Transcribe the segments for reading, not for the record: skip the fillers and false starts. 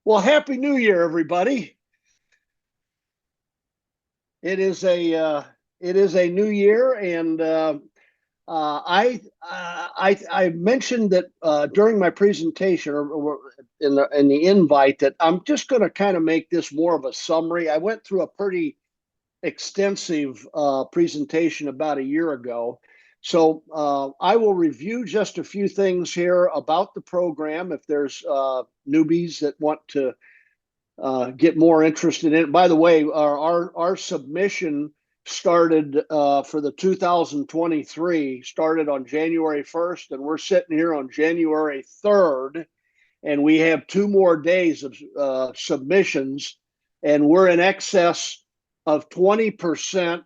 Well, Happy New Year, everybody. It is a new year, and I mentioned that during my presentation or in the invite that I'm just going to kind of make this more of a summary. I went through a pretty extensive presentation about a year ago. So I will review just a few things here about the program if there's newbies that want to get more interested in it. By the way, our submission started for the 2023 started on January 1st, and we're sitting here on January 3rd, and we have 2 more days of submissions, and we're in excess of 20%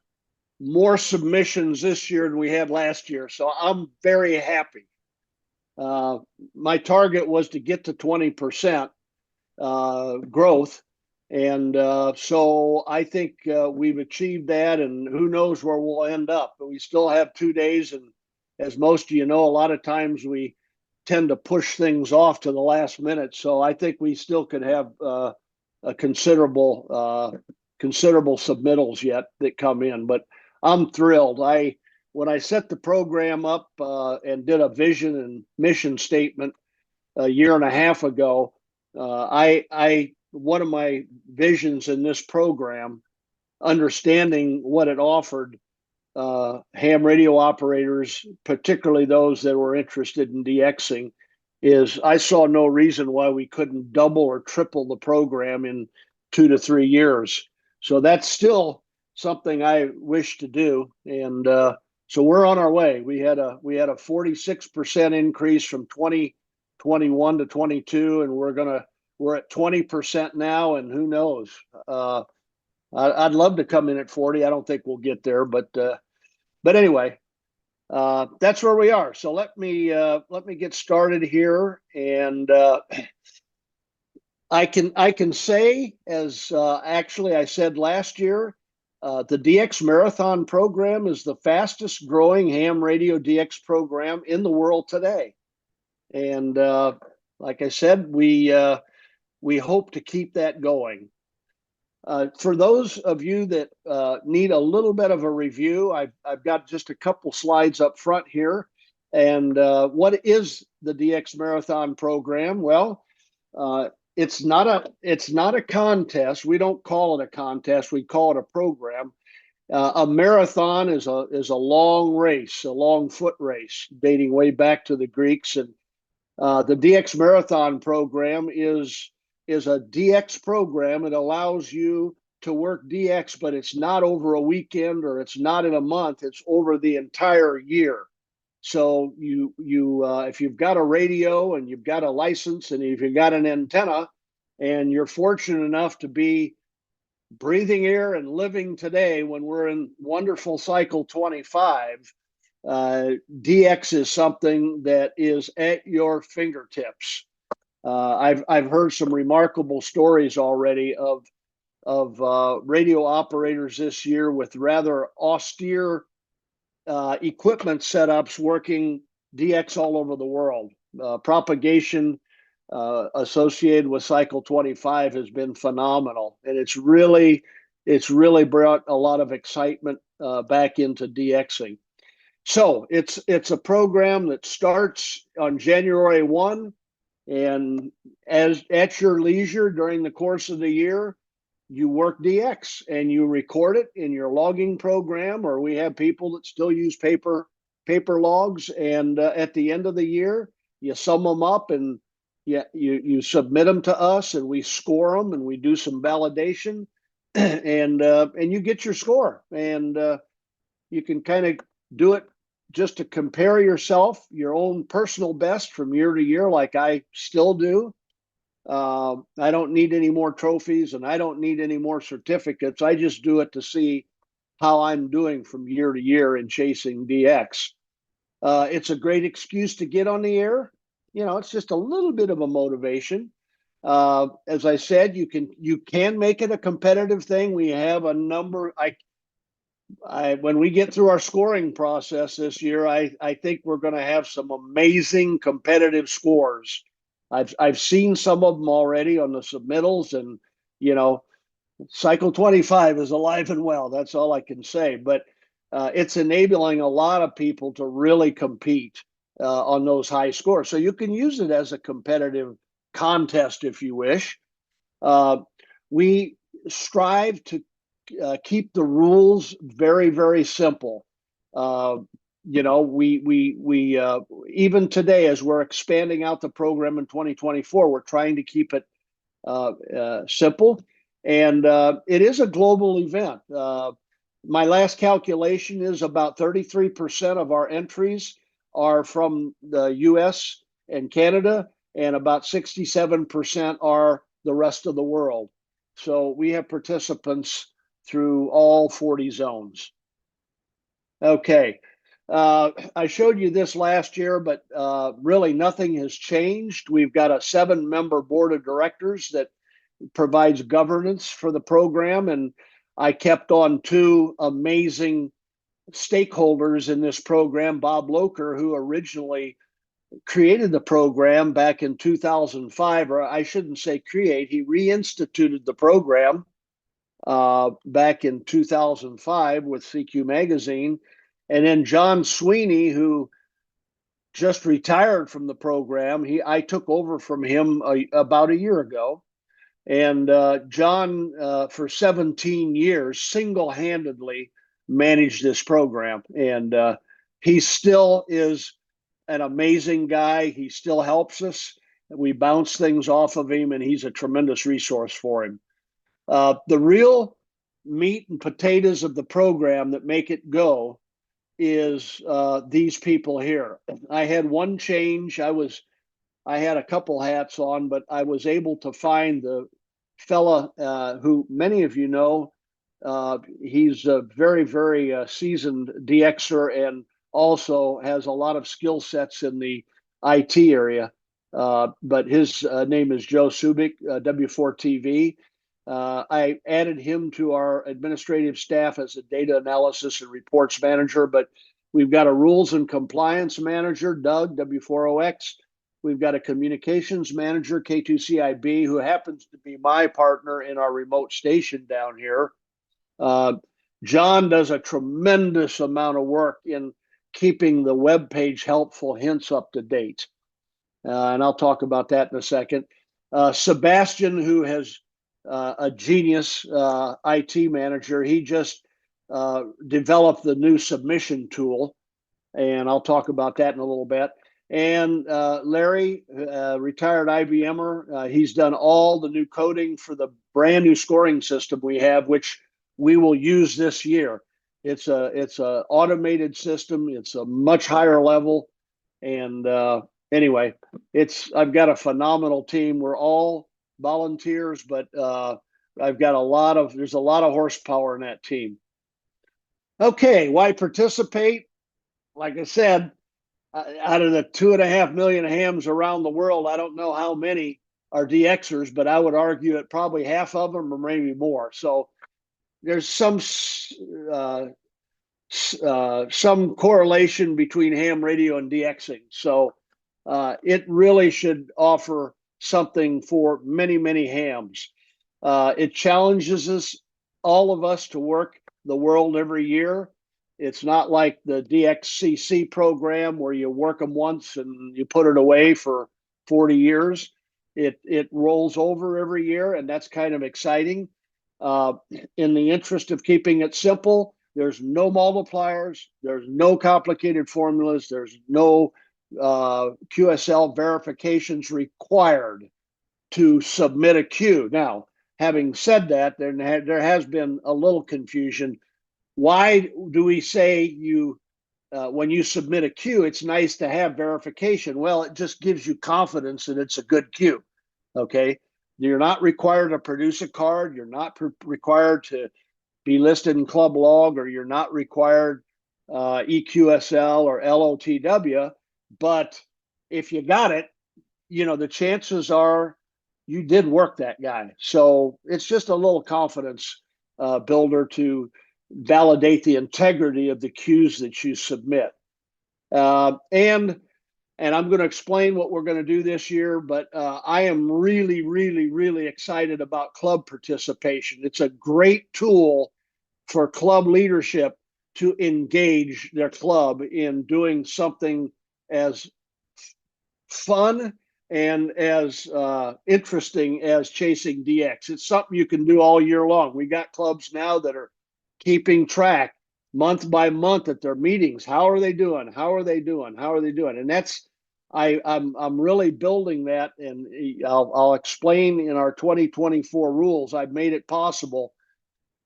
more submissions this year than we had last year. So I'm very happy. My target was to get to 20% growth. And so I think we've achieved that, and who knows where we'll end up. But we still have 2 days, and as most of you know, a lot of times we tend to push things off to the last minute. So I think we still could have a considerable submittals yet that come in. But I'm thrilled. When I set the program up and did a vision and mission statement a year and a half ago, one of my visions in this program, understanding what it offered ham radio operators, particularly those that were interested in DXing, is I saw no reason why we couldn't double or triple the program in 2 to 3 years. So that's still something I wish to do, and so we're on our way. We had a 46% increase from 2021 to 22, and we're at 20% now, and who knows? I'd love to come in at 40. I don't think we'll get there, but anyway, that's where we are. So let me get started here, and I can say, as actually I said last year, the DX Marathon program is the fastest growing ham radio DX program in the world today, and like I said, we hope to keep that going. For those of you that need a little bit of a review, I've got just a couple slides up front here. And what is the DX Marathon program? Well, it's not a contest. We don't call it a contest. We call it a program. A marathon is a long race, a long foot race, dating way back to the Greeks. And the DX Marathon program is a DX program. It allows you to work DX, but it's not over a weekend or it's not in a month. It's over the entire year. So if you've got a radio and you've got a license and if you've got an antenna and you're fortunate enough to be breathing air and living today when we're in wonderful cycle 25, DX is something that is at your fingertips. I've heard some remarkable stories already of radio operators this year with rather austere equipment setups working DX all over the world. Propagation associated with Cycle 25 has been phenomenal, and it's really brought a lot of excitement back into DXing. So it's a program that starts on January 1. And as at your leisure during the course of the year, you work DX and you record it in your logging program, or we have people that still use paper logs. And at the end of the year, you sum them up and you submit them to us, and we score them and we do some validation, and you get your score, and you can kind of do it just to compare yourself, your own personal best from year to year, like I still do. I don't need any more trophies and I don't need any more certificates. I just do it to see how I'm doing from year to year in chasing DX. It's a great excuse to get on the air. It's just a little bit of a motivation. As I said, you can make it a competitive thing. We have a number. When we get through our scoring process this year, I think we're going to have some amazing competitive scores. I've seen some of them already on the submittals, and you know, Cycle 25 is alive and well. That's all I can say. But it's enabling a lot of people to really compete on those high scores. So you can use it as a competitive contest if you wish. We strive to keep the rules very, very simple. We even today, as we're expanding out the program in 2024, we're trying to keep it simple, and it is a global event. My last calculation is about 33% of our entries are from the US and Canada, and about 67% are the rest of the world. So we have participants through all 40 zones. Okay. I showed you this last year, but really nothing has changed. We've got a 7-member board of directors that provides governance for the program, and I kept on 2 amazing stakeholders in this program. Bob Loker, who originally created the program back in 2005, or I shouldn't say create, he reinstituted the program back in 2005 with CQ Magazine. And then John Sweeney, who just retired from the program, I took over from him about a year ago. And John, for 17 years, single-handedly managed this program. And he still is an amazing guy. He still helps us. We bounce things off of him, and he's a tremendous resource for him. The real meat and potatoes of the program that make it go is these people here. I had one change. I had a couple hats on, but I was able to find the fella who many of you know. He's a very, very seasoned DXer, and also has a lot of skill sets in the IT area. But his name is Joe Subic, W4TV. I added him to our administrative staff as a data analysis and reports manager, but we've got a rules and compliance manager, Doug, W4OX. We've got a communications manager, K2CIB, who happens to be my partner in our remote station down here. John does a tremendous amount of work in keeping the web page helpful hints up to date. And I'll talk about that in a second. Sebastian, who has a genius IT manager, he just developed the new submission tool, and I'll talk about that in a little bit. And Larry, retired IBMer, he's done all the new coding for the brand new scoring system we have, which we will use this year. It's a automated system. It's a much higher level. And anyway, I've got a phenomenal team. We're all volunteers, but there's a lot of horsepower in that team. Okay, why participate? Like I said, out of the 2.5 million hams around the world, I don't know how many are DXers, but I would argue that probably half of them or maybe more. So there's some correlation between ham radio and DXing. So it really should offer something for many, many hams. It challenges all of us to work the world every year. It's not like the DXCC program where you work them once and you put it away for 40 years. It rolls over every year, and that's kind of exciting. In the interest of keeping it simple, there's no multipliers, there's no complicated formulas, there's no QSL verifications required to submit a queue. Now, having said that, there has been a little confusion. Why do we say when you submit a queue, it's nice to have verification? Well, it just gives you confidence that it's a good queue. Okay, you're not required to produce a card. You're not required to be listed in club log, or you're not required EQSL or LOTW. But if you got it, the chances are you did work that guy. So it's just a little confidence builder to validate the integrity of the queues that you submit. And and I'm going to explain what we're going to do this year. But I am really, really, really excited about club participation. It's a great tool for club leadership to engage their club in doing something as fun and as interesting as chasing DX. It's something you can do all year long. We got clubs now that are keeping track month by month at their meetings. How are they doing? How are they doing? How are they doing? And that's I'm really building that, and I'll explain in our 2024 rules. I've made it possible.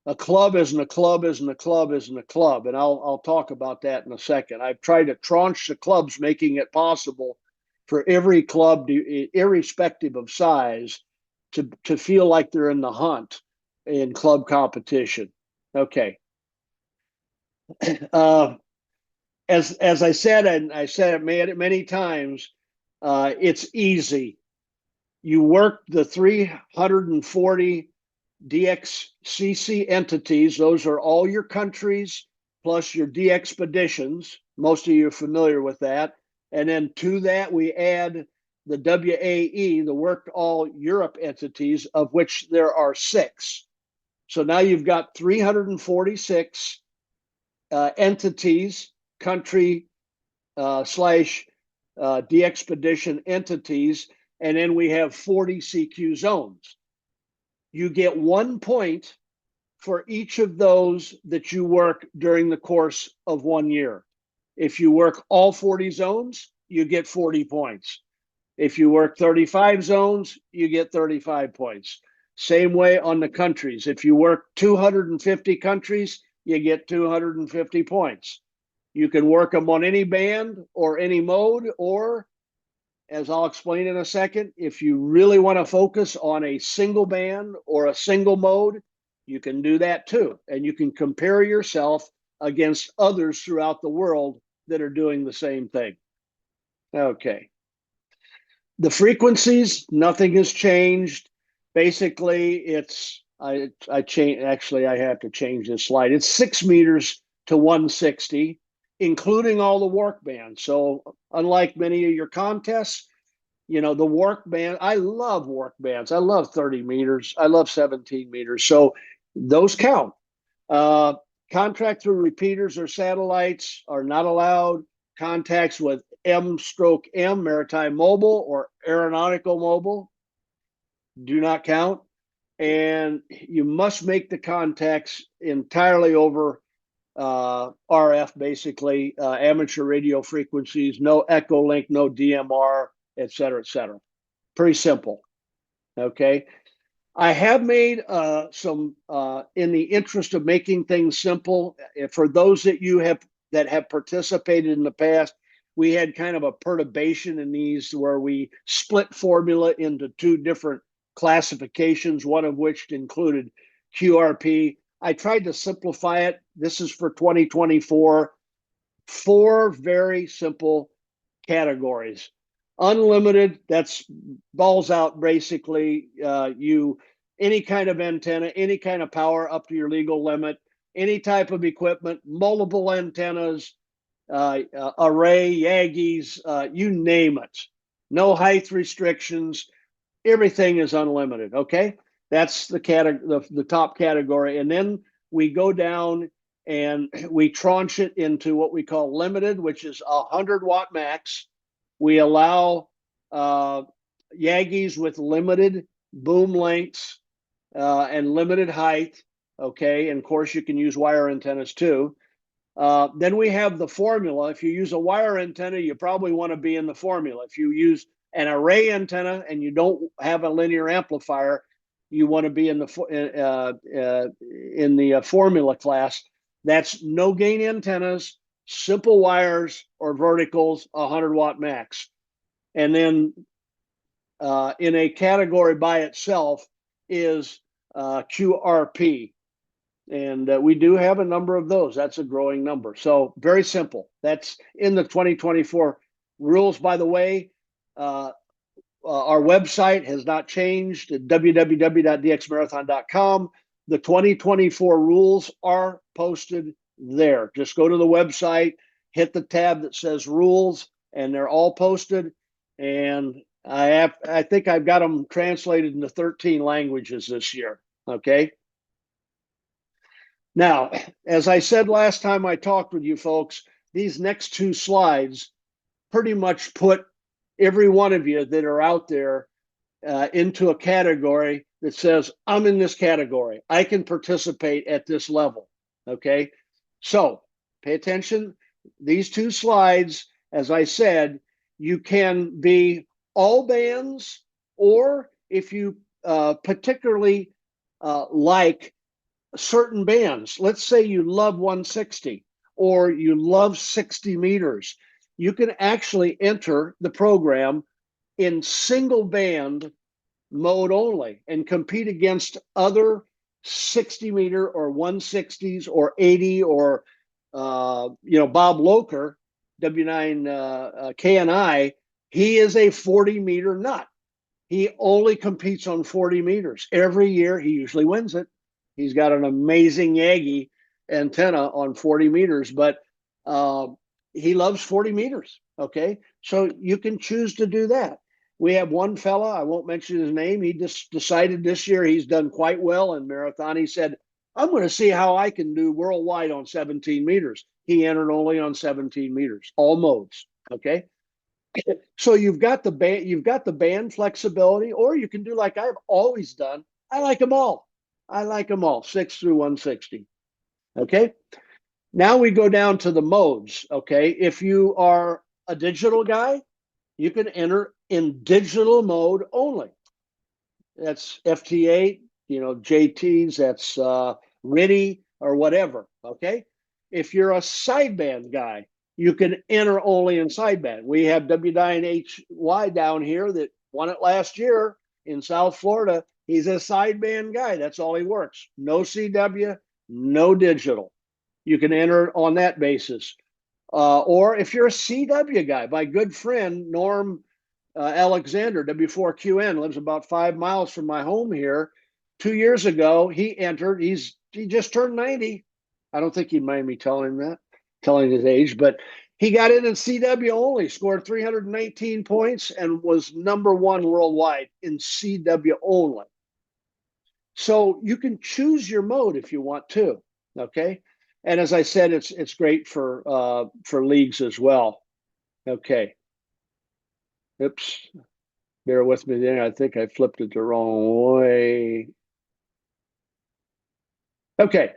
A club isn't a club isn't a club isn't a club, and I'll talk about that in a second. I've tried to tranche the clubs, making it possible for every club, irrespective of size, to feel like they're in the hunt in club competition. Okay. As I said, and I said it many times, it's easy. You work the 340 DXCC entities. Those are all your countries plus your DXpeditions. Most of you are familiar with that. And then to that, we add the WAE, the Worked All Europe entities, of which there are 6. So now you've got 346 entities, country slash DXpedition entities, and then we have 40 CQ zones. You get 1 point for each of those that you work during the course of 1 year. If you work all 40 zones, you get 40 points. If you work 35 zones, you get 35 points. Same way on the countries. If you work 250 countries, you get 250 points. You can work them on any band or any mode, or, as I'll explain in a second, if you really want to focus on a single band or a single mode, you can do that too. And you can compare yourself against others throughout the world that are doing the same thing. Okay. The frequencies, nothing has changed. Basically, it's, I change, actually, I have to change this slide. It's 6 meters to 160, including all the work bands. So unlike many of your contests, the work band, I love work bands. I love 30 meters. I love 17 meters. So those count. Contract through repeaters or satellites are not allowed. Contacts with M/M, maritime mobile or aeronautical mobile, do not count. And you must make the contacts entirely over RF, basically, amateur radio frequencies, no echo link, no DMR, et cetera, et cetera. Pretty simple. Okay. I have made some, in the interest of making things simple, for those that have participated in the past, we had kind of a perturbation in these where we split formula into 2 different classifications, one of which included QRP. I tried to simplify it. This is for 2024. 4 very simple categories. Unlimited, that's balls out basically. Any kind of antenna, any kind of power up to your legal limit, any type of equipment, multiple antennas, array, Yagis, you name it. No height restrictions. Everything is unlimited. Okay, that's the top category, and then we go down and we tranche it into what we call limited, which is 100-watt max. We allow Yagis with limited boom lengths and limited height. Okay, and of course you can use wire antennas too. Then we have the formula. If you use a wire antenna, you probably want to be in the formula. If you use an array antenna and you don't have a linear amplifier, you want to be in the formula class. That's no gain antennas, simple wires or verticals, 100-watt max. And then in a category by itself is QRP. And we do have a number of those. That's a growing number. So very simple. That's in the 2024 rules. By the way, our website has not changed at www.dxmarathon.com. The 2024 rules are posted there. Just go to the website, hit the tab that says rules, and they're all posted. And I think I've got them translated into 13 languages this year. Okay. Now, as I said last time I talked with you folks, these next two slides pretty much put every one of you that are out there into a category that says, I'm in this category. I can participate at this level. Okay. So pay attention. These two slides, as I said, you can be all bands, or if you particularly like certain bands, let's say you love 160 or you love 60 meters, you can actually enter the program in single band mode only and compete against other 60 meter or 160s or 80 or Bob Loker, W9 KNI, he is a 40 meter nut. He only competes on 40 meters. Every year he usually wins it. He's got an amazing Yagi antenna on 40 meters, but he loves 40 meters. Okay. So you can choose to do that. We have one fella, I won't mention his name. He just decided this year he's done quite well in marathon. He said, I'm going to see how I can do worldwide on 17 meters. He entered only on 17 meters, all modes. Okay. So you've got the band flexibility, or you can do like I've always done. I like them all. I like them all, 6 through 160. Okay. Now we go down to the modes. Okay. If you are a digital guy, you can enter in digital mode only. That's FT8, JTs, that's RIDI or whatever. Okay. If you're a sideband guy, you can enter only in sideband. We have W9HY down here that won it last year in South Florida. He's a sideband guy. That's all he works. No CW, no digital. You can enter on that basis. Or if you're a CW guy, my good friend Norm Alexander, W4QN, lives about 5 miles from my home here. 2 years ago, he entered. He just turned 90. I don't think he'd mind me telling his age, but he got in CW only, scored 319 points, and was number one worldwide in CW only. So you can choose your mode if you want to. Okay. And as I said, it's great for leagues as well. Okay. Oops. Bear with me there. I think I flipped it the wrong way. Okay.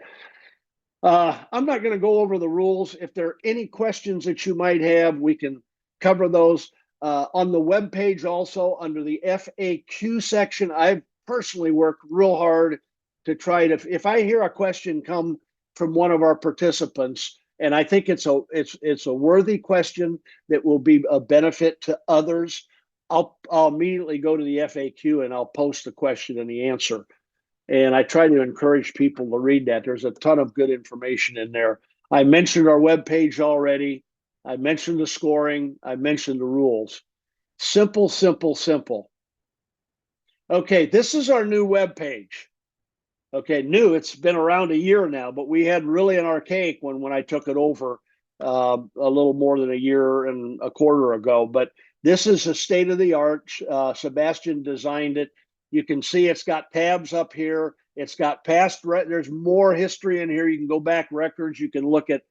I'm not going to go over the rules. If there are any questions that you might have, we can cover those. On the web page also, under the FAQ section, I've personally worked real hard to try to, if I hear a question come from one of our participants, and I think it's a worthy question that will be a benefit to others, I'll immediately go to the FAQ and I'll post the question and the answer. And I try to encourage people to read that. There's a ton of good information in there. I mentioned our webpage already. I mentioned the scoring. I mentioned the rules. Simple, simple, simple. Okay, this is our new webpage. Okay, new. It's been around a year now, but we had really an archaic one when I took it over a little more than a year and a quarter ago. But this is a state of the art. Sebastian designed it. You can see it's got tabs up here. It's got past, there's more history in here. You can go back records. You can look at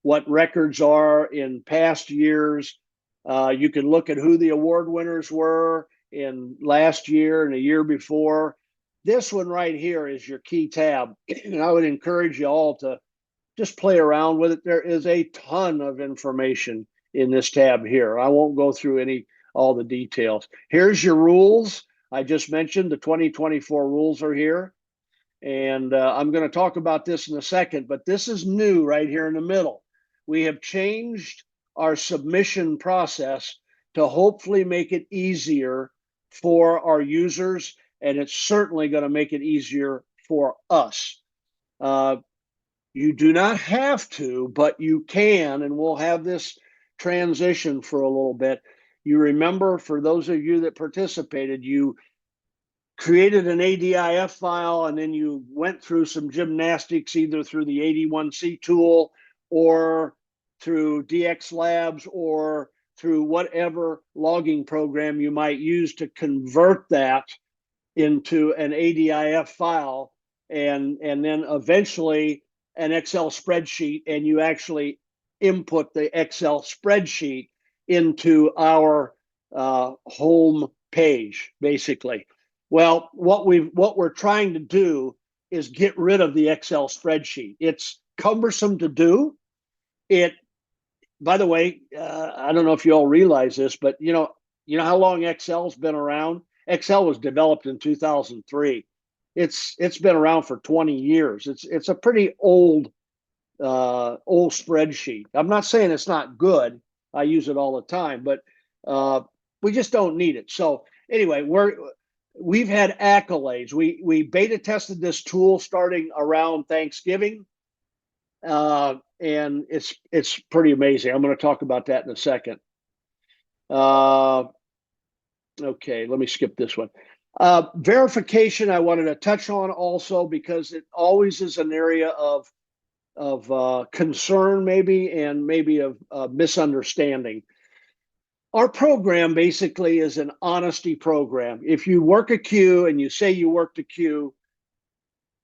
what records are in past years. You can look at who the award winners were in last year and a year before. This one right here is your key tab. And I would encourage you all to just play around with it. There is a ton of information in this tab here. I won't go through all the details. Here's your rules. I just mentioned the 2024 rules are here, and I'm going to talk about this in a second, but this is new right here in the middle. We have changed our submission process to hopefully make it easier for our users, and it's certainly going to make it easier for us. You do not have to, but you can, and we'll have this transition for a little bit. You remember, for those of you that participated, you created an ADIF file, and then you went through some gymnastics, either through the 81C tool or through DX Labs or through whatever logging program you might use to convert that into an ADIF file, and then eventually an Excel spreadsheet, and you actually input the Excel spreadsheet into our home page, basically. Well, what we're trying to do is get rid of the Excel spreadsheet. It's cumbersome to do. It, by the way, I don't know if you all realize this, but you know how long Excel's been around? Excel was developed in 2003. It's been around for 20 years. It's a pretty old spreadsheet. I'm not saying it's not good. I use it all the time, but we just don't need it. So anyway, we've had accolades. We beta tested this tool starting around Thanksgiving, and it's pretty amazing. I'm going to talk about that in a second. Okay, let me skip this one. Verification I wanted to touch on also, because it always is an area of concern, maybe, and maybe of misunderstanding. Our program basically is an honesty program. If you work a queue and you say you worked a queue,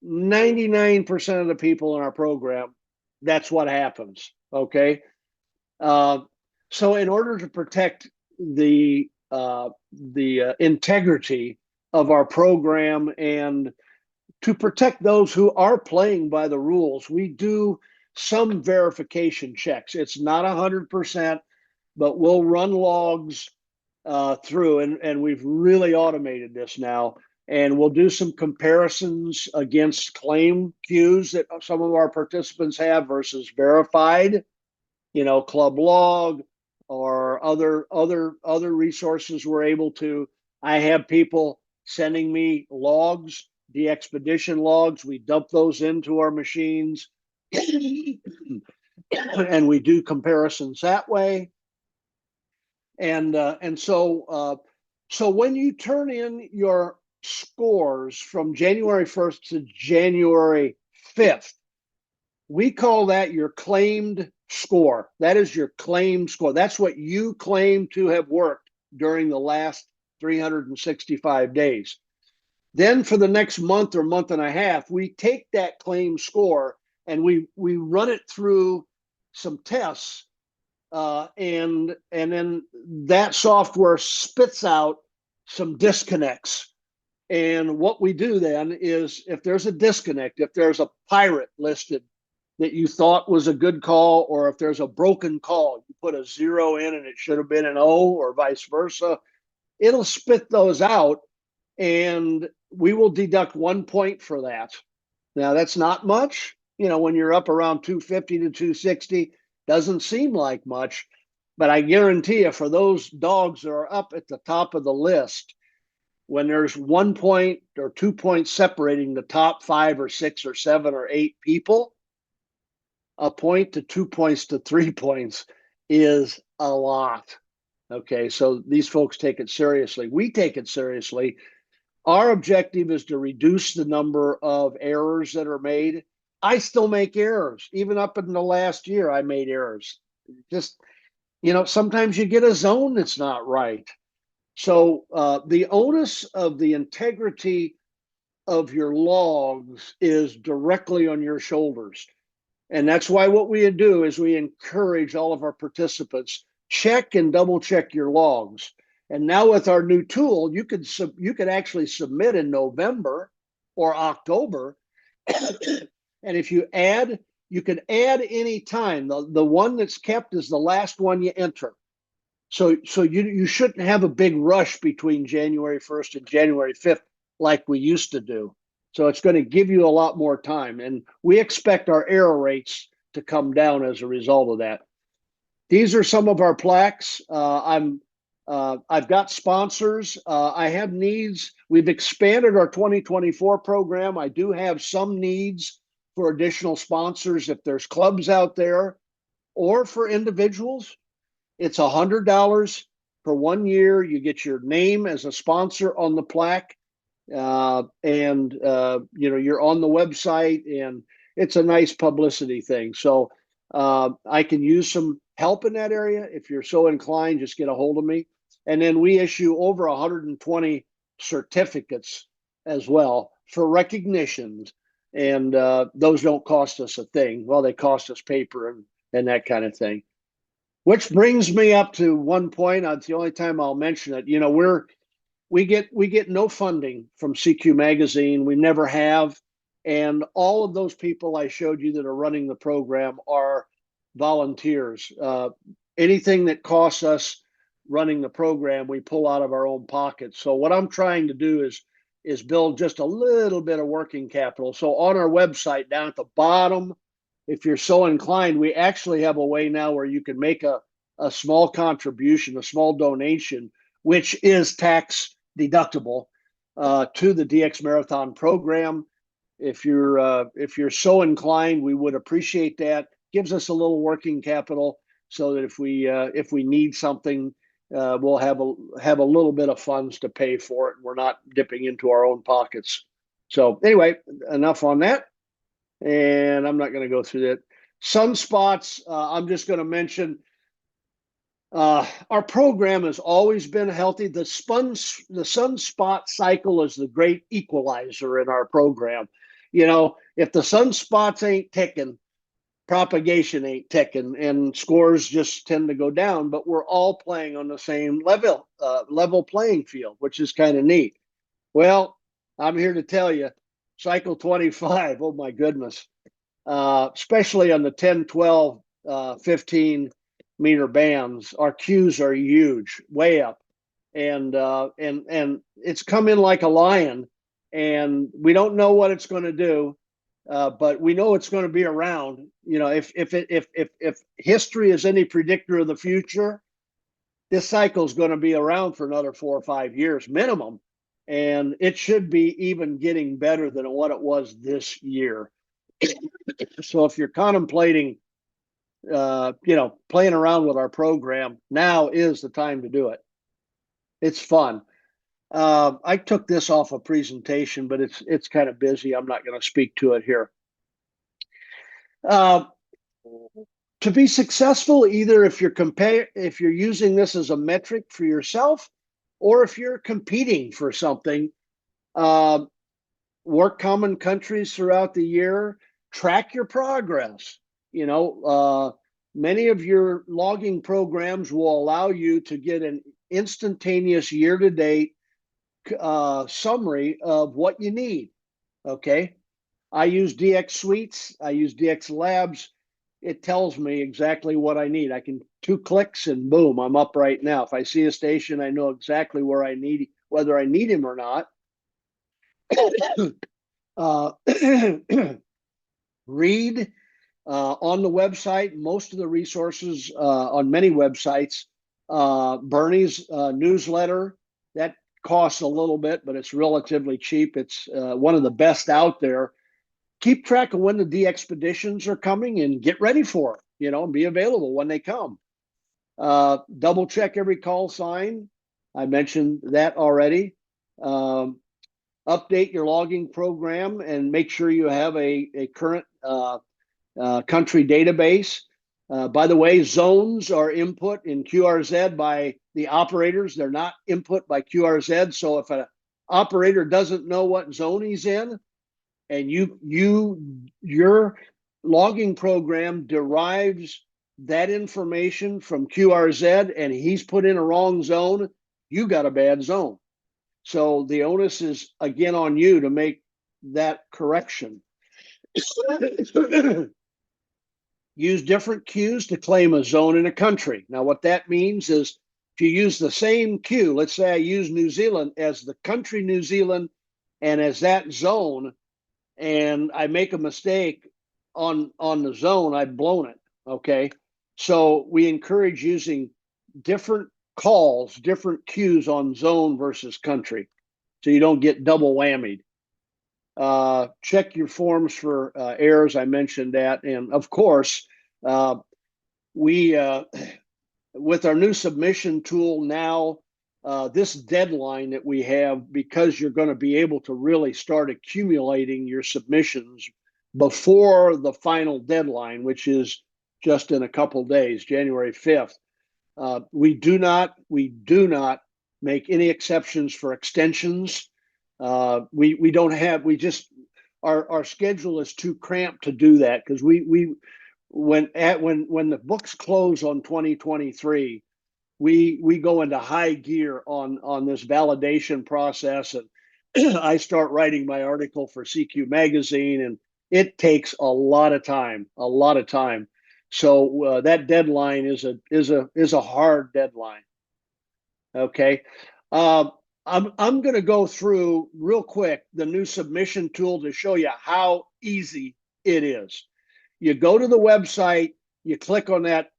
99% of the people in our program, that's what happens. Okay. So in order to protect the integrity of our program and to protect those who are playing by the rules, we do some verification checks. It's not 100%, but we'll run logs through, and we've really automated this now. And we'll do some comparisons against claim queues that some of our participants have versus verified, club log or other resources we're able to. I have people sending me logs, the expedition logs. We dump those into our machines and we do comparisons that way. And so when you turn in your scores from January 1st to January 5th, we call that your claimed score. That is your claimed score. That's what you claim to have worked during the last 365 days. Then for the next month or month and a half, we take that claim score and we run it through some tests, and then that software spits out some disconnects. And what we do then is, if there's a disconnect, if there's a pirate listed that you thought was a good call, or if there's a broken call, you put a 0 in and it should have been an O, or vice versa, it'll spit those out, and we will deduct 1 point for that. Now, that's not much. When you're up around 250 to 260, doesn't seem like much, but I guarantee you, for those dogs that are up at the top of the list, when there's 1 point or 2 points separating the top 5 or 6 or 7 or 8 people, a point to 2 points to 3 points is a lot. Okay, so these folks take it seriously. We take it seriously. Our objective is to reduce the number of errors that are made. I still make errors. Even up in the last year, I made errors. Just, sometimes you get a zone that's not right. So the onus of the integrity of your logs is directly on your shoulders. And that's why what we do is we encourage all of our participants, check and double check your logs. And now with our new tool, you could actually submit in November or October. And if you add, you can add any time. The one that's kept is the last one you enter. So you shouldn't have a big rush between January 1st and January 5th like we used to do. So it's going to give you a lot more time. And we expect our error rates to come down as a result of that. These are some of our plaques. I've got sponsors. I have needs. We've expanded our 2024 program. I do have some needs for additional sponsors if there's clubs out there, or for individuals. It's $100 for 1 year. You get your name as a sponsor on the plaque, and you're on the website, and it's a nice publicity thing. So I can use some help in that area, if you're so inclined, just get a hold of me. And then we issue over 120 certificates as well for recognitions. And those don't cost us a thing. Well, they cost us paper and that kind of thing. Which brings me up to one point. It's the only time I'll mention it. We get no funding from CQ Magazine. We never have. And all of those people I showed you that are running the program are volunteers. Anything that costs us running the program, we pull out of our own pockets. So what I'm trying to do is build just a little bit of working capital. So on our website down at the bottom, if you're so inclined, we actually have a way now where you can make a small contribution, a small donation, which is tax deductible to the DX Marathon program. If you're so inclined, we would appreciate that. Gives us a little working capital so that if we need something, we'll have a little bit of funds to pay for it. We're not dipping into our own pockets. So anyway, enough on that. And I'm not going to go through that. Sunspots, I'm just going to mention our program has always been healthy. The Sunspot Cycle is the great equalizer in our program. If the sunspots ain't ticking, propagation ain't ticking, and scores just tend to go down. But we're all playing on the same level playing field, which is kind of neat. Well, I'm here to tell you, Cycle 25, oh my goodness, especially on the 10, 12, 15 meter bands, our queues are huge, way up, and it's come in like a lion, and we don't know what it's going to do, but we know it's going to be around. If history is any predictor of the future, this cycle is going to be around for another 4 or 5 years minimum, and it should be even getting better than what it was this year. So if you're contemplating playing around with our program, now is the time to do it. It's fun. I took this off a presentation, but it's kind of busy. I'm not going to speak to it here. To be successful, either if you're using this as a metric for yourself, or if you're competing for something, work common countries throughout the year, track your progress. Many of your logging programs will allow you to get an instantaneous year-to-date summary of what you need. Okay, I use DX Suites. I use DX Labs. It tells me exactly what I need. I can 2 clicks and boom, I'm up right now. If I see a station, I know exactly whether I need him or not. Read on the website, most of the resources on many websites. Bernie's newsletter, that costs a little bit, but it's relatively cheap. It's one of the best out there. Keep track of when the DXpeditions are coming and get ready for it, and be available when they come. Double check every call sign. I mentioned that already. Update your logging program and make sure you have a current country database. By the way, zones are input in QRZ by the operators. They're not input by QRZ. So if an operator doesn't know what zone he's in, and your logging program derives that information from QRZ, and he's put in a wrong zone, you got a bad zone. So the onus is again on you to make that correction. Use different queues to claim a zone in a country. Now, what that means is if you use the same queue, let's say I use New Zealand as the country New Zealand and as that zone, and I make a mistake on the zone, I've blown it. Okay. So we encourage using different calls, different queues on zone versus country, so you don't get double whammied. Check your forms for errors. I mentioned that. And of course, we, with our new submission tool now, this deadline that we have, because you're going to be able to really start accumulating your submissions before the final deadline, which is just in a couple days, January 5th. We do not make any exceptions for extensions. We don't have, we just, our schedule is too cramped to do that, because when the books close on 2023, we go into high gear on this validation process, and I start writing my article for CQ magazine, and it takes a lot of time. So that deadline is a hard deadline. Okay. I'm going to go through real quick the new submission tool to show you how easy it is. You go to the website, you click on that,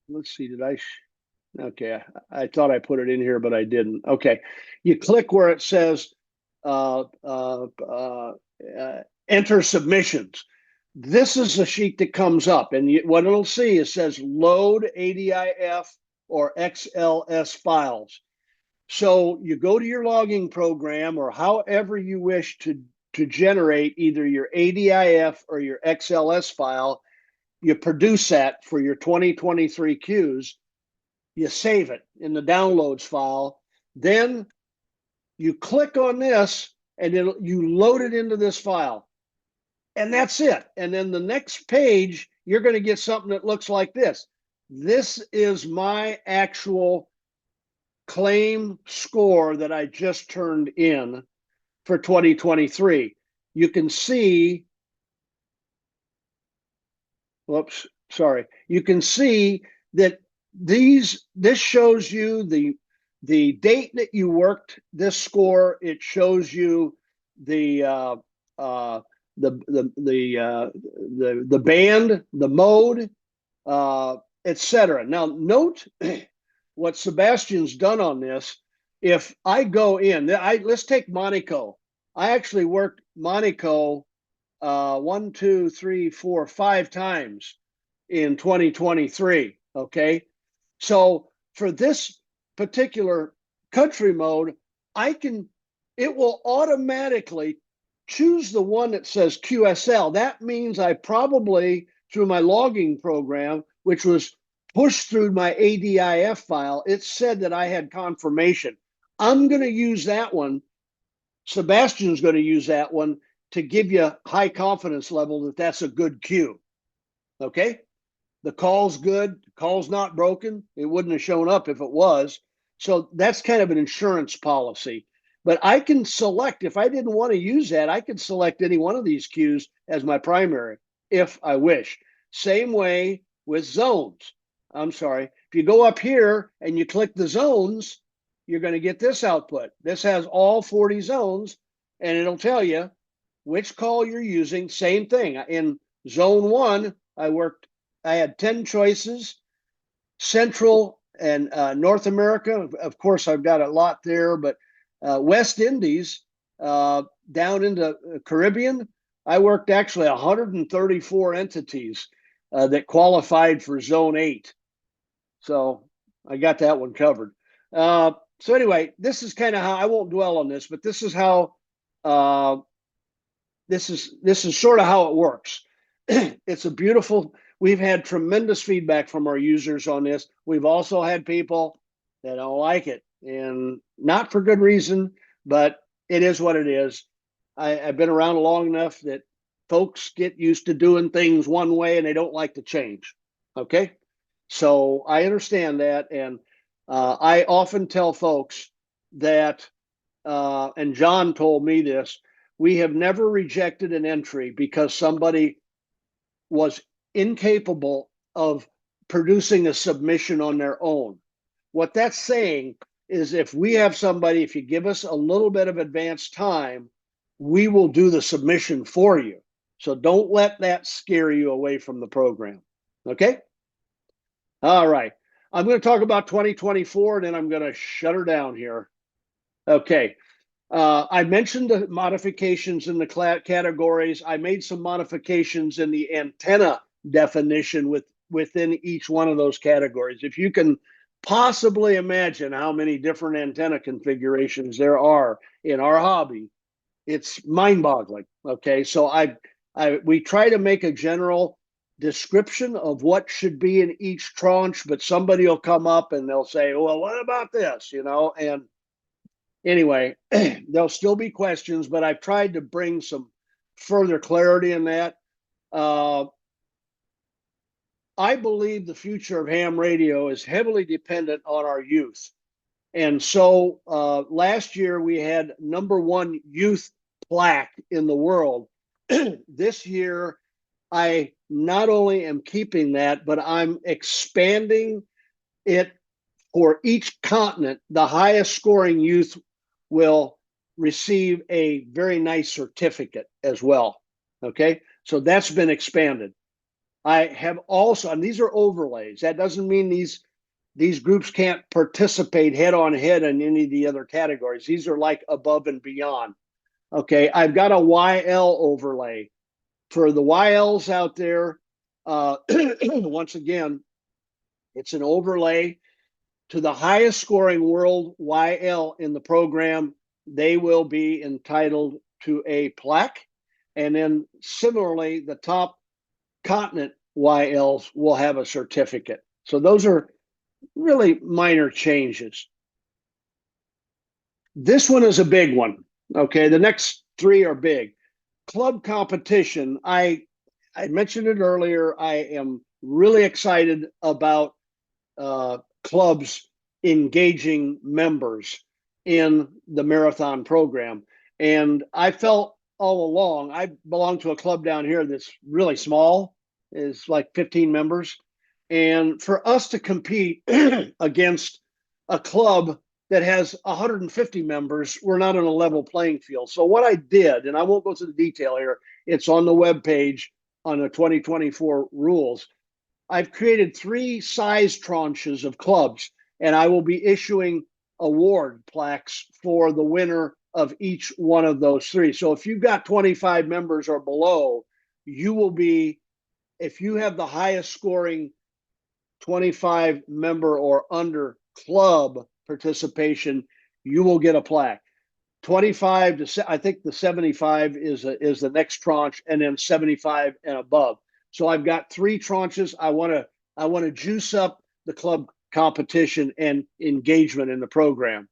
let's see, okay, I thought I put it in here, but I didn't. Okay, you click where it says enter submissions. This is the sheet that comes up, and what it'll see, it says load ADIF or XLS files. So you go to your logging program, or however you wish to generate either your ADIF or your XLS file. You produce that for your 2023 queues. You save it in the downloads file. Then you click on this, and you load it into this file. And that's it. And then the next page, you're going to get something that looks like this. This is my actual claim score that I just turned in for 2023. You can see, whoops, sorry. You can see that this shows you the date that you worked this score. It shows you the band, the mode, etc. Now note what Sebastian's done on this. If I go in, let's take Monaco. I actually worked Monaco 1, 2, 3, 4, 5 times in 2023. Okay, so for this particular country mode, it will automatically choose the one that says QSL. That means I probably, through my logging program, which was pushed through my ADIF file, it said that I had confirmation. I'm going to use that one. Sebastian's going to use that one to give you a high confidence level that that's a good queue. Okay? The call's good. The call's not broken. It wouldn't have shown up if it was. So that's kind of an insurance policy. But I can select, if I didn't want to use that, I could select any one of these queues as my primary if I wish. Same way with zones. I'm sorry. If you go up here and you click the zones, you're going to get this output. This has all 40 zones, and it'll tell you which call you're using. Same thing. In zone 1, I had 10 choices. Central and North America, of course, I've got a lot there, but West Indies, down into Caribbean, I worked actually 134 entities that qualified for zone 8. So I got that one covered. So anyway, this is kind of how, I won't dwell on this, but this is how, this is sort of how it works. It's a beautiful, we've had tremendous feedback from our users on this. We've also had people that don't like it, and not for good reason, but it is what it is. I've been around long enough that folks get used to doing things one way and they don't like to change. Okay. So I understand that. And I often tell folks that, and John told me this, we have never rejected an entry because somebody was incapable of producing a submission on their own. What that's saying is if we have somebody, if you give us a little bit of advance time, we will do the submission for you. So don't let that scare you away from the program. Okay? All right. I'm going to talk about 2024, and then I'm going to shut her down here. Okay. I mentioned the modifications in the categories. I made some modifications in the antenna definition within each one of those categories. If you can possibly imagine how many different antenna configurations there are in our hobby, it's mind-boggling. Okay, so we try to make a general description of what should be in each tranche, but somebody will come up and they'll say, well, what about this? And anyway, there'll still be questions, but I've tried to bring some further clarity in that. I believe the future of ham radio is heavily dependent on our youth. And so last year we had #1 youth plaque in the world. This year, I not only am keeping that, but I'm expanding it for each continent. The highest scoring youth will receive a very nice certificate as well. Okay, so that's been expanded. I have also, and these are overlays. That doesn't mean these groups can't participate head on head in any of the other categories. These are like above and beyond. Okay, I've got a YL overlay for the YLs out there. Once again, it's an overlay to the highest scoring world YL in the program. They will be entitled to a plaque. And then similarly, the top continent YLs will have a certificate. So those are really minor changes. This one is a big one. Okay, the next three are big. Club competition. I mentioned it earlier. I am really excited about clubs engaging members in the marathon program. And I felt all along, I belong to a club down here that's really small, is like 15 members. And for us to compete against a club that has 150 members, we're not on a level playing field. So what I did, and I won't go through the detail here, it's on the webpage on the 2024 rules. I've created 3 size tranches of clubs, and I will be issuing award plaques for the winner of each one of those 3. So if you've got 25 members or below, you will be, if you have the highest scoring 25 member or under club participation, you will get a plaque. 25 to, I think the 75 is the next tranche, and then 75 and above. So I've got 3 tranches. I want to juice up the club competition and engagement in the program.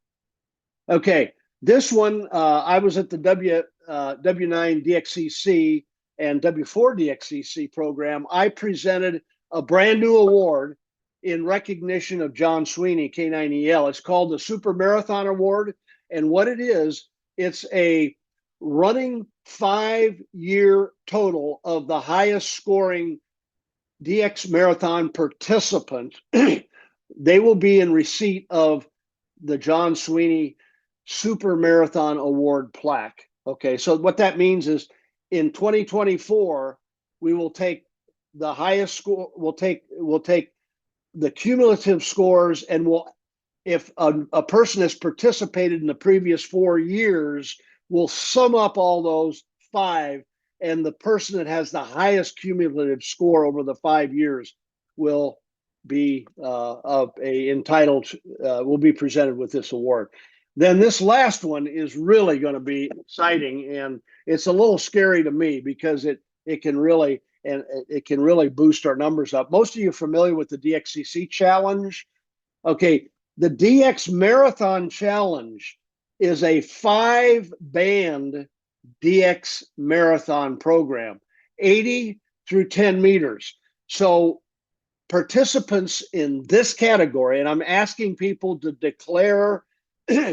Okay, this one, I was at the W9 DXCC and W4 DXCC program. I presented a brand new award in recognition of John Sweeney, K9EL. It's called the Super Marathon Award. And what it is, it's a running 5-year total of the highest scoring DX marathon participant. They will be in receipt of the John Sweeney Super Marathon Award plaque. Okay, so what that means is in 2024, we will take the highest score, we'll take the cumulative scores, and if a person has participated in the previous 4 years, we'll sum up all those 5, and the person that has the highest cumulative score over the 5 years will be entitled, will be presented with this award. Then this last one is really going to be exciting, and it's a little scary to me because it can really boost our numbers up. Most of you are familiar with the DXCC challenge. Okay, the DX Marathon Challenge is a 5-band DX marathon program, 80 through 10 meters. So participants in this category, and I'm asking people to declare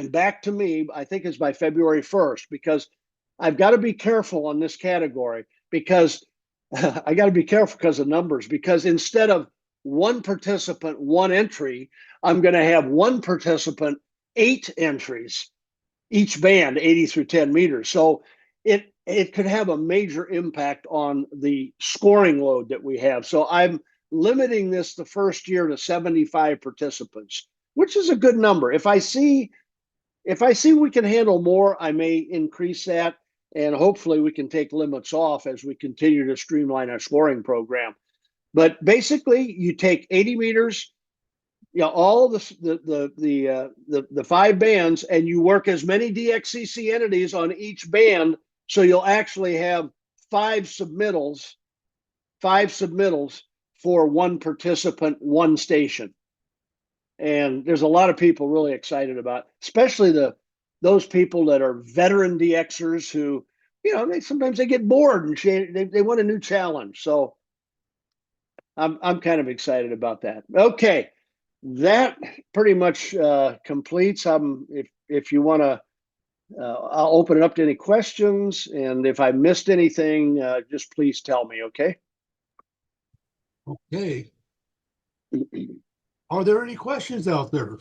back to me, I think it's by February 1st, because I've got to be careful on this category, because I got to be careful because of numbers, because instead of 1 participant, 1 entry, I'm going to have 1 participant, 8 entries, each band 80 through 10 meters. So it could have a major impact on the scoring load that we have. So I'm limiting this the first year to 75 participants, which is a good number. If I see we can handle more, I may increase that, and hopefully we can take limits off as we continue to streamline our scoring program. But basically, you take 80 meters, all the 5 bands, and you work as many DXCC entities on each band, so you'll actually have 5 submittals 5 submittals for 1 participant, 1 station. And there's a lot of people really excited about it, especially those people that are veteran DXers who, sometimes they get bored and they want a new challenge. So I'm kind of excited about that. Okay, that pretty much completes. If you want to, I'll open it up to any questions, and if I missed anything, just please tell me. Okay. Okay. Are there any questions out there?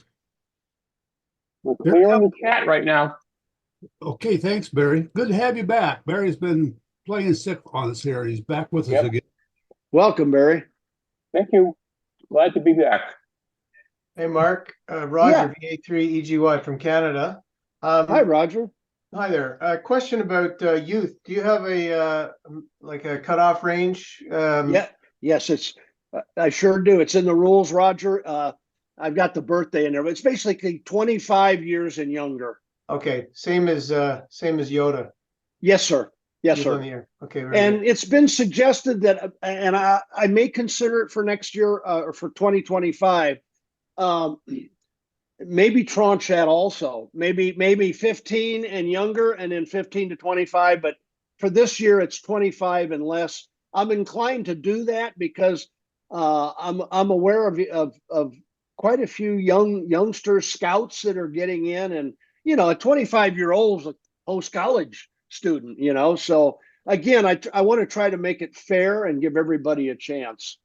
We're clear on the chat right now. Okay, thanks, Barry. Good to have you back. Barry's been playing sick on us here. He's back with us again. Welcome, Barry. Thank you. Glad to be back. Hey, Mark. Roger, VA3EGY from Canada. Hi, Roger. Hi there. A question about youth. Do you have a cutoff range? Yes, I sure do. It's in the rules, Roger. I've got the birthday in there, but it's basically 25 years and younger. Okay, same as Yoda. Yes, sir. Yes, sir. On the air. Okay, and it's been suggested that, and I may consider it for next year or for 2025. Maybe tranche that also. Maybe 15 and younger, and then 15 to 25. But for this year, it's 25 and less. I'm inclined to do that because I'm aware of quite a few youngster scouts that are getting in, and a 25-year-old is a post-college student, so again, I want to try to make it fair and give everybody a chance.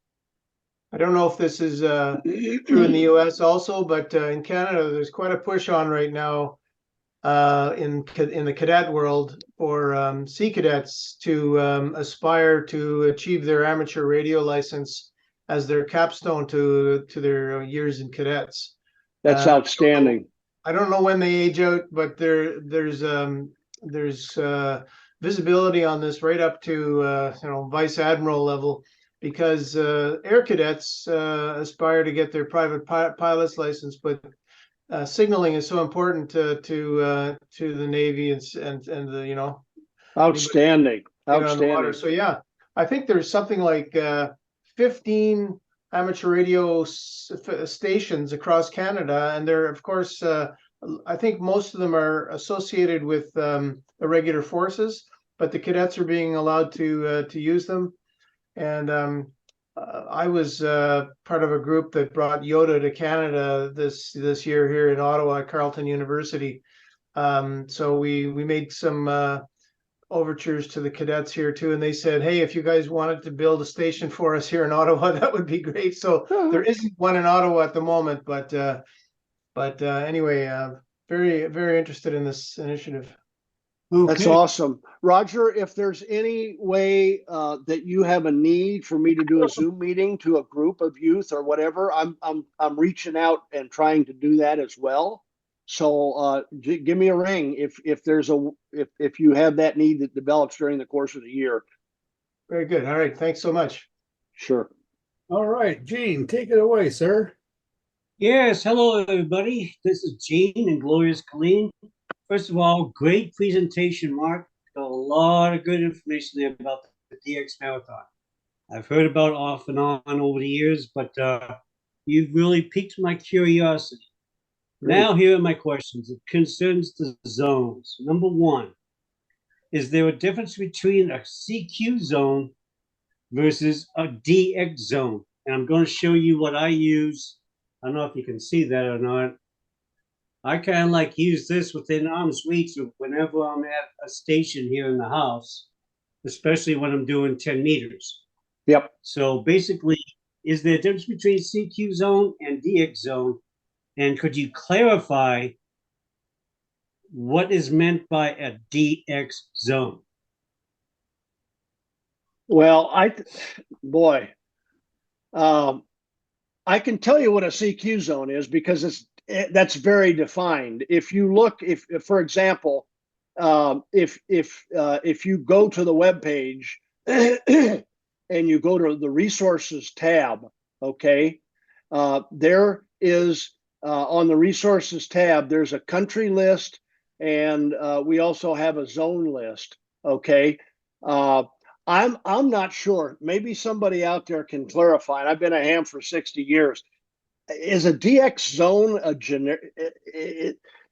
I don't know if this is true in the US also, but in Canada there's quite a push on right now in the cadet world for Sea Cadets to aspire to achieve their amateur radio license as their capstone to their years in cadets. That's outstanding. I don't know when they age out, but there's visibility on this right up to vice admiral level, because air cadets aspire to get their private pilot's license, but signaling is so important to the Navy and the outstanding. So yeah, I think there's something like 15 amateur radio stations across Canada, and they're, of course, I think most of them are associated with the regular forces, but the cadets are being allowed to use them. And I was part of a group that brought Yoda to Canada this year here in Ottawa at Carleton University. So we made some overtures to the cadets here too, and they said, hey, if you guys wanted to build a station for us here in Ottawa, that would be great. So there isn't one in Ottawa at the moment, but anyway, very, very interested in this initiative. Okay. That's awesome, Roger. If there's any way that you have a need for me to do a Zoom meeting to a group of youth or whatever, I'm reaching out and trying to do that as well. So give me a ring if you have that need that develops during the course of the year. Very good. All right. Thanks so much. Sure. All right, Gene, take it away, sir. Yes, hello everybody. This is Gene and Glorious Colleen. First of all, great presentation, Mark. Got a lot of good information there about the DX Marathon. I've heard about it off and on over the years, but you've really piqued my curiosity. Great. Now here are my questions. It concerns the zones. Number one, is there a difference between a CQ zone versus a DX zone? And I'm going to show you what I use. I don't know if you can see that or not. I kind of use this within arm's reach whenever I'm at a station here in the house, especially when I'm doing 10 meters. Yep. So basically, is there a difference between CQ zone and DX zone? And could you clarify what is meant by a DX zone? Well, I can tell you what a CQ zone is because that's very defined. If you look, for example, if you go to the web page and you go to the resources tab, okay, there is on the resources tab, there's a country list, and we also have a zone list. Okay, I'm not sure. Maybe somebody out there can clarify. And I've been a ham for 60 years. Is a DX zone a generic?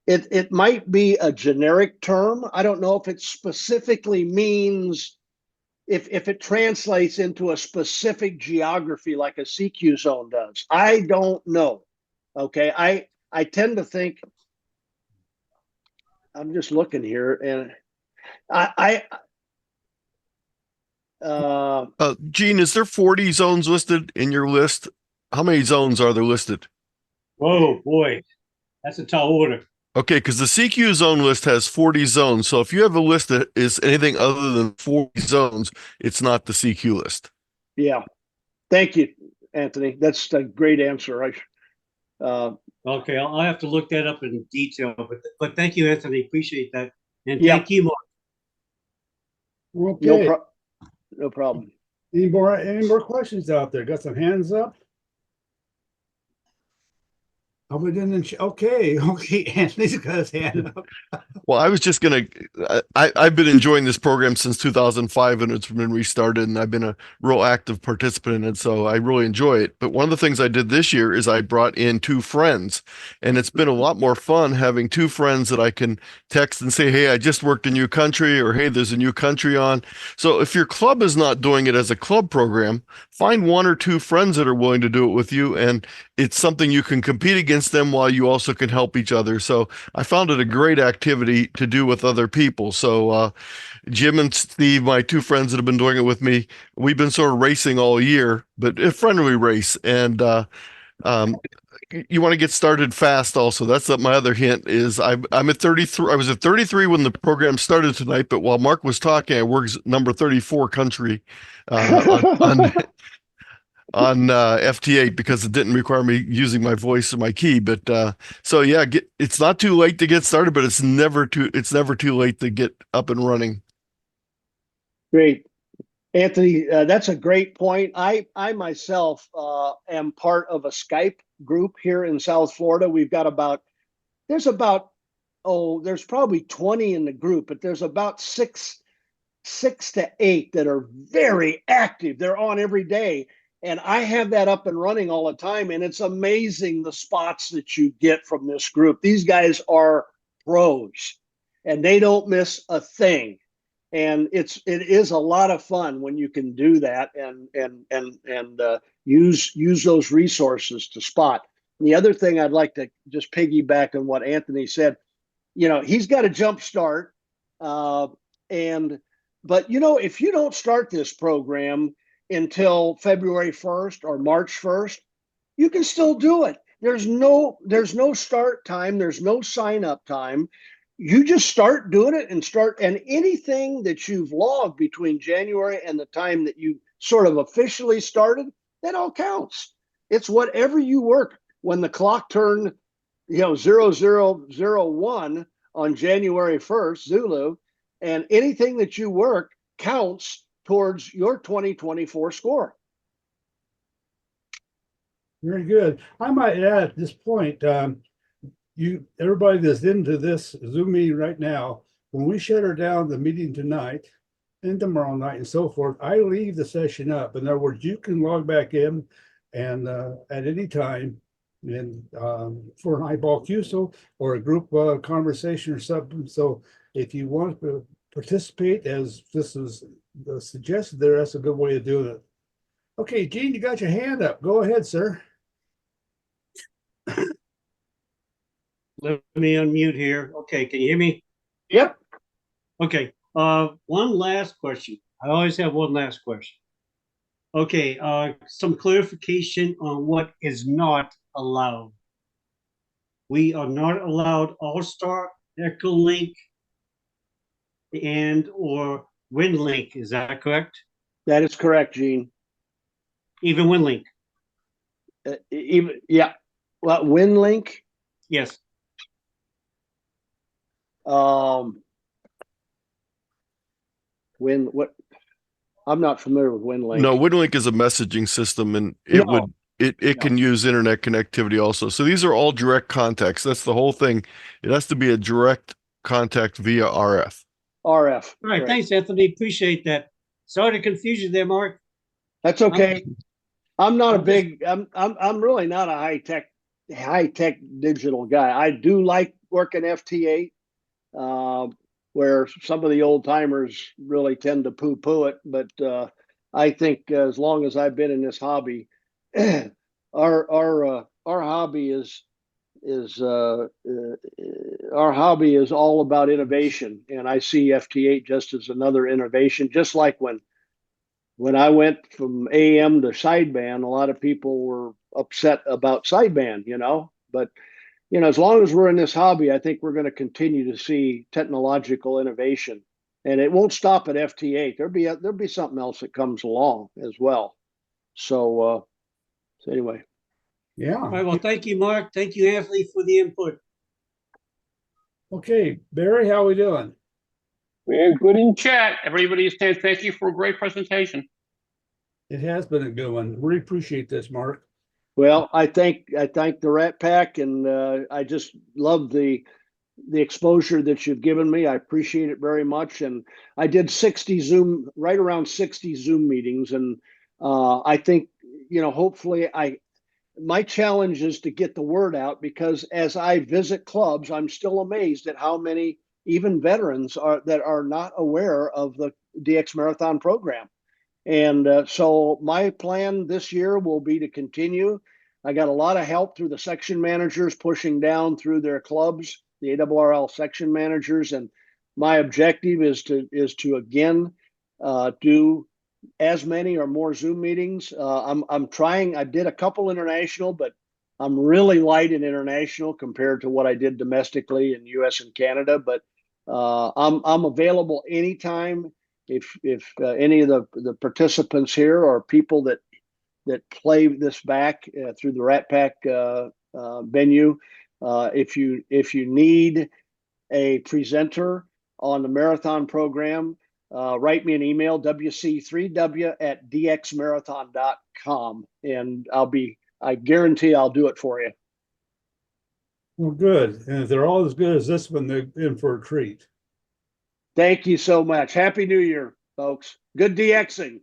It might be a generic term. I don't know if it specifically means if it translates into a specific geography like a CQ zone does. I don't know. Okay, I tend to think. I'm just looking here, and Gene, is there 40 zones listed in your list? How many zones are there listed? Whoa, boy, that's a tall order. Okay, because the CQ zone list has 40 zones. So if you have a list that is anything other than 40 zones, it's not the CQ list. Yeah. Thank you, Anthony. That's a great answer. Okay, I'll have to look that up in detail, but thank you, Anthony. Appreciate that. And Yeah. thank you, Mark. Okay. No problem. Any more questions out there? Got some hands up? Oh, we didn't. Okay. Anthony's got his hand up. Well, I was just going to, I've been enjoying this program since 2005 and it's been restarted and I've been a real active participant in it. So I really enjoy it. But one of the things I did this year is I brought in 2 friends and it's been a lot more fun having 2 friends that I can text and say, hey, I just worked a new country, or hey, there's a new country on. So if your club is not doing it as a club program, find 1 or 2 friends that are willing to do it with you. And it's something you can compete against them while you also can help each other. So I found it a great activity to do with other people. So Jim and Steve, my 2 friends that have been doing it with me, we've been sort of racing all year, but a friendly race. And you want to get started fast also. That's my other hint is I'm at 33. I was at 33 when the program started tonight, but while Mark was talking, I worked number 34 country on FT8 because it didn't require me using my voice or my key. But so yeah, it's not too late to get started, but it's never too late to get up and running. Great. Anthony, that's a great point. I myself am part of a Skype group here in South Florida. We've got there's probably 20 in the group, but there's about six to 8 that are very active. They're on every day. And I have that up and running all the time. And it's amazing the spots that you get from this group. These guys are pros and they don't miss a thing. And it is a lot of fun when you can do that and use those resources to spot. And the other thing I'd like to just piggyback on what Anthony said, he's got a jump start. But if you don't start this program until February 1st or March 1st, you can still do it. There's no start time. There's no sign up time. You just start doing it and anything that you've logged between January and the time that you sort of officially started, that all counts. It's whatever you work. When the clock turned, 0001 on January 1st, Zulu, and anything that you work counts towards your 2024 score. Very good. I might add at this point, everybody that's into this Zoom meeting right now, when we shut her down the meeting tonight and tomorrow night and so forth, I leave the session up. In other words, you can log back in and at any time and for an eyeball QSO or a group conversation or something. So if you want to participate, as this is suggested there, that's a good way of doing it. Okay, Gene, you got your hand up. Go ahead, sir. Let me unmute here. Okay, can you hear me? Yep. Okay. One last question. I always have one last question. Okay, some clarification on what is not allowed. We are not allowed All-Star, Echolink, and or WinLink. Is that correct? That is correct, Gene. Even WinLink? Yeah. Well, WinLink. Yes. What? I'm not familiar with WinLink. No, WinLink is a messaging system, and it can use internet connectivity also. So these are all direct contacts. That's the whole thing. It has to be a direct contact via RF. RF. All right. Thanks, Anthony. Appreciate that. Sorry to confuse you there, Mark. That's okay. I'm not a I'm big. I'm really not a high tech digital guy. I do like working FT8, where some of the old timers really tend to poo poo it. But I think as long as I've been in this hobby, our hobby is our hobby is all about innovation, and I see FT8 just as another innovation. Just like when I went from AM to sideband, a lot of people were upset about sideband, but as long as we're in this hobby, I think we're going to continue to see technological innovation, and it won't stop at FT8. There'll be something else that comes along as well. So anyway. Yeah. All right, well, thank you, Mark. Thank you, Anthony, for the input. Okay, Barry, how we doing? We're good in chat. Everybody is saying thank you for a great presentation. It has been a good one. Really appreciate this, Mark. Well, I thank the RATPAC, and I just love the exposure that you've given me. I appreciate it very much. And I did right around 60 Zoom meetings, and I think hopefully my challenge is to get the word out, because as I visit clubs, I'm still amazed at how many even veterans that are not aware of the DX Marathon program. And so my plan this year will be to continue. I got a lot of help through the section managers pushing down through their clubs, the ARRL section managers, and my objective is to again do as many or more Zoom meetings. I'm trying. I did a couple international, but I'm really light in international compared to what I did domestically in U.S. and Canada. But I'm available anytime. If any of the participants here are people that play this back through the RATPAC venue, if you need a presenter on the marathon program, write me an email, wc3w@dxmarathon.com, and I guarantee I'll do it for you. Well, good. And if they're all as good as this one, they're in for a treat. Thank you so much. Happy New Year, folks. Good DXing.